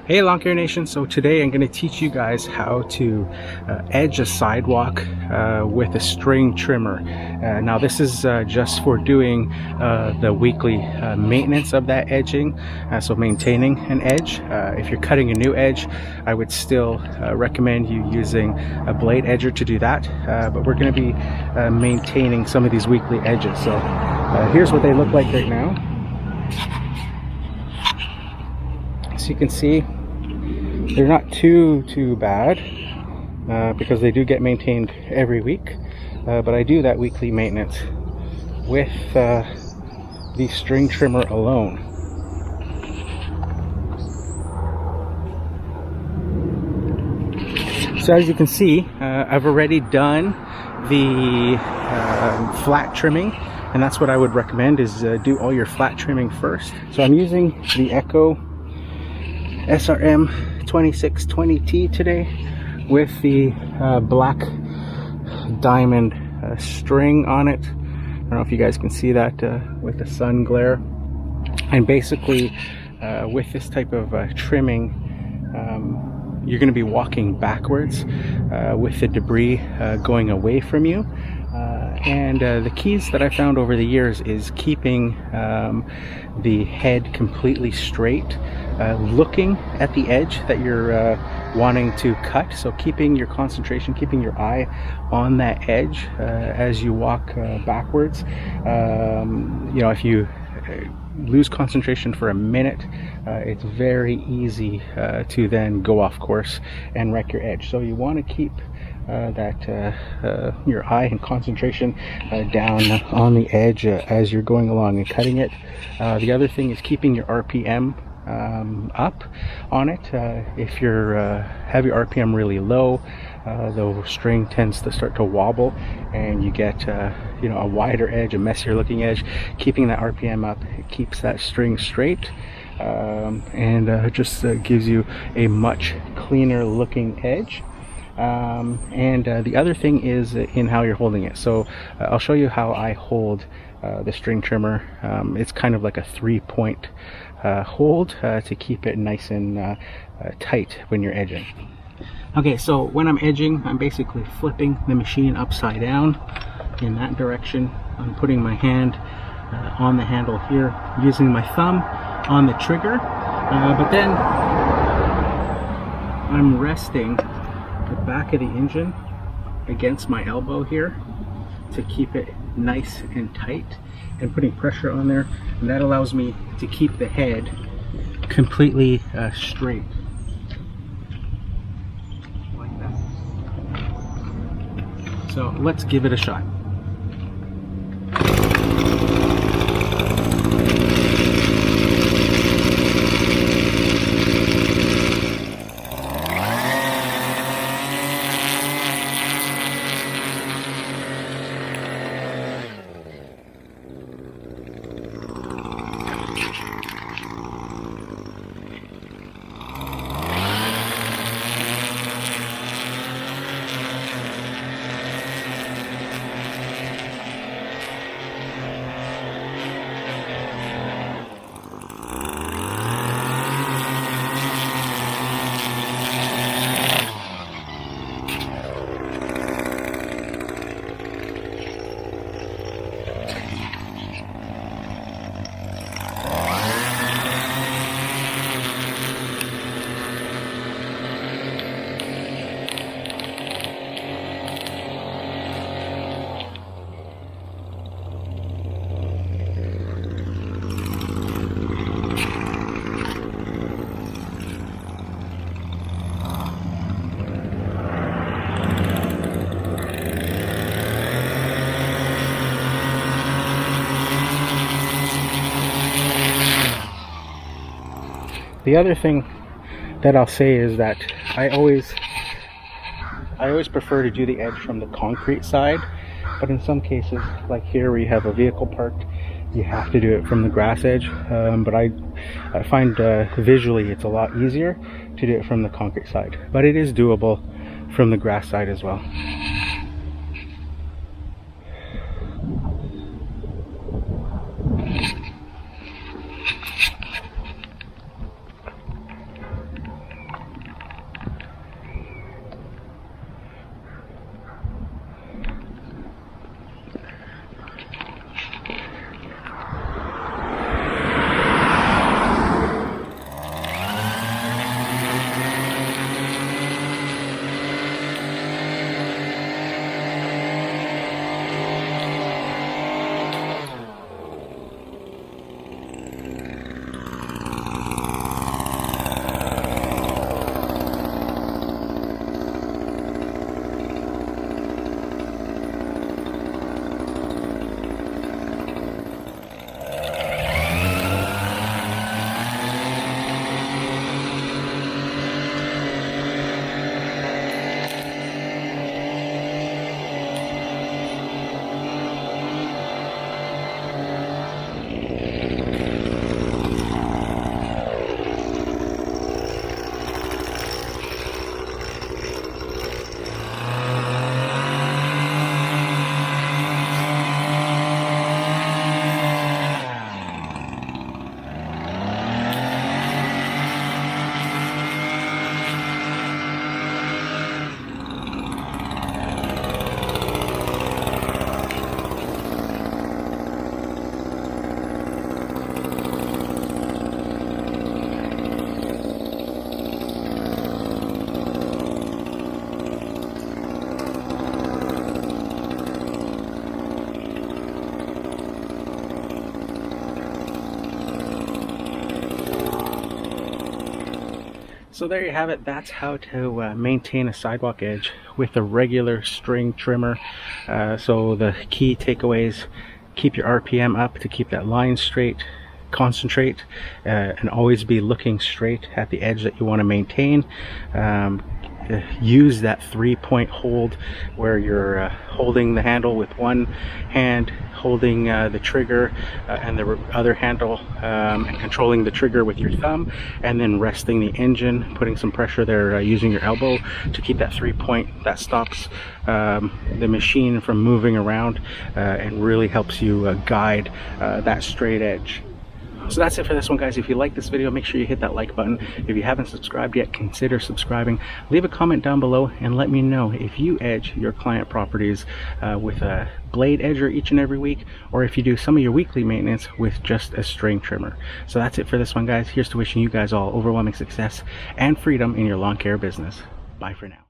Hey Lawn Care Nation, so today I'm going to teach you guys how to edge a sidewalk with a string trimmer. Now this is just for doing the weekly maintenance of that edging, so maintaining an edge. If you're cutting a new edge, I would still recommend you using a blade edger to do that, but we're going to be maintaining some of these weekly edges. So here's what they look like right now. So you can see they're not too bad because they do get maintained every week, but I do that weekly maintenance with the string trimmer alone. So as you can see, I've already done the flat trimming, and that's what I would recommend, is do all your flat trimming first. So I'm using the ECHO SRM-2620T today with the black diamond string on it. I don't know if you guys can see that with the sun glare. And basically with this type of trimming, you're going to be walking backwards with the debris going away from you. And the keys that I found over the years is keeping the head completely straight, looking at the edge that you're wanting to cut. So keeping your concentration, keeping your eye on that edge as you walk backwards. You know, if you lose concentration for a minute, it's very easy to then go off course and wreck your edge. So you want to keep your eye and concentration down on the edge as you're going along and cutting it. The other thing is keeping your RPM up on it. If you're have your RPM really low, the string tends to start to wobble and you get you know, a wider edge, a messier looking edge. Keeping that RPM up, it keeps that string straight, and just gives you a much cleaner looking edge. And the other thing is in how you're holding it. So I'll show you how I hold the string trimmer. It's kind of like a 3-point hold to keep it nice and tight when you're edging. Okay, so when I'm edging, I'm basically flipping the machine upside down in that direction. I'm putting my hand on the handle here, using my thumb on the trigger, but then I'm resting the back of the engine against my elbow here to keep it nice and tight, and putting pressure on there, and that allows me to keep the head completely straight like that. So let's give it a shot. The other thing that I'll say is that I always prefer to do the edge from the concrete side, but in some cases, like here where you have a vehicle parked, you have to do it from the grass edge. But I find visually it's a lot easier to do it from the concrete side, but it is doable from the grass side as well. So there you have it. That's how to maintain a sidewalk edge with a regular string trimmer. So the key takeaways: keep your RPM up to keep that line straight, concentrate, and always be looking straight at the edge that you want to maintain. Use that 3-point hold where you're holding the handle with one hand, holding the trigger and the other handle, and controlling the trigger with your thumb, and then resting the engine, putting some pressure there using your elbow to keep that 3-point. That stops the machine from moving around and really helps you guide that straight edge. So that's it for this one, guys. If you like this video, make sure you hit that like button. If you haven't subscribed yet, consider subscribing. Leave a comment down below and let me know if you edge your client properties with a blade edger each and every week, or if you do some of your weekly maintenance with just a string trimmer. So that's it for this one, guys. Here's to wishing you guys all overwhelming success and freedom in your lawn care business. Bye for now.